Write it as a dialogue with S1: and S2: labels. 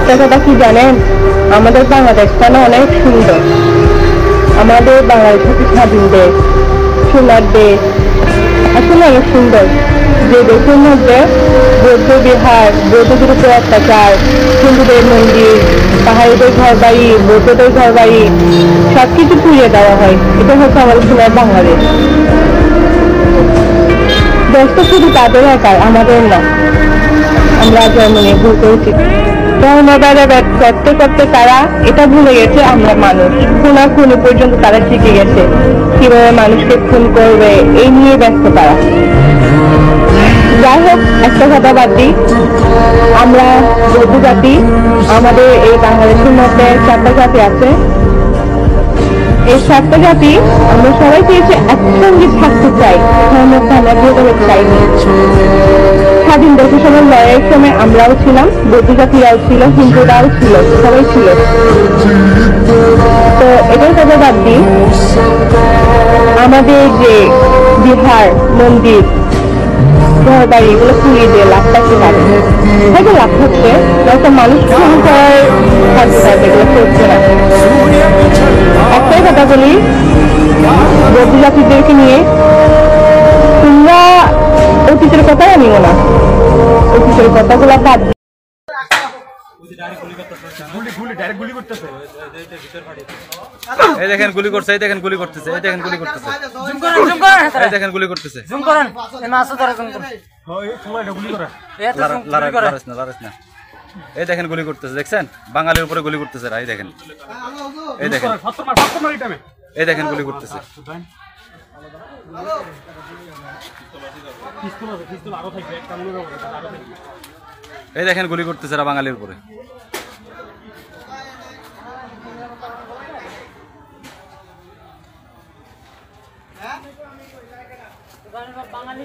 S1: একটা কথা কি জানেন, আমাদের বাংলাদেশটা না অনেক সুন্দর। আমাদের বাংলাদেশ হচ্ছে স্বাধীন দেশ, সোনার দেশ, আসলে অনেক সুন্দর। যে দেশের মধ্যে বৌদ্ধ বিহার, বৌদ্ধদের উপর অত্যাচার, হিন্দুদের মন্দির, পাহাড়িদের ঘর বাড়ি, বৌদ্ধদের ঘর বাড়ি সবকিছু পুড়িয়ে দেওয়া হয়। এটা হচ্ছে আমাদের সোনার বাংলাদেশ। দেশটা শুধু তাদের একার, আমাদের না। আমরা জন্ম নিয়ে ভুল করেছি, ধর্মবাদে করতে করতে তারা এটা ভুলে গেছে আমরা মানুষ। খুনাখুনি পর্যন্ত তারা শিখে গেছে, কিভাবে মানুষকে খুন করবে এই নিয়ে ব্যস্ত তারা। যাই হোক, একটা কথা বাদ দিই, আমরা বৌদ্ধ জাতি। আমাদের এই বাংলাদেশের মধ্যে 4টা জাতি আছে। এই 7টা জাতি আমরা সবাই চেয়েছি একসঙ্গে থাকতে চাই, ধর্মকে আমরা ভেদাভেদ চাইনি। স্বাধীন দেশের সময় লড়াইয়ের সময় আমরাও ছিলাম, বৌদ্ধ জাতিরাও ছিল, হিন্দুরাও ছিল, সবাই ছিল। তো এটার কথা বাদ দিই, আমাদের যে বিহার, মন্দির, ঘর বাড়ি এগুলো পুড়িয়ে দিয়ে লাভটা কি হবে? হয়তো লাভ হচ্ছে, যখন মানুষ খুন করার থাকতে থাকবে, এগুলো চলছে না। একটাই কথা বলি বৌদ্ধ জাতিদেরকে নিয়ে, তোমরা অতীতের কথাই আনিও না, অতীতের কথাগুলো বাদ।
S2: এই দেখেন গুলি করছে, এই দেখেন গুলি করতেছে, এই দেখেন গুলি করতেছে, এই দেখেন গুলি করতেছে। এই দেখেন গুলি করতেছে, দেখছেন? বাঙালির উপরে গুলি করতেছে। এই দেখেন, এই দেখেন, এই দেখেন গুলি করতেছে। এই দেখেন গুলি করতেছে বাঙালির উপরে। বাঙালি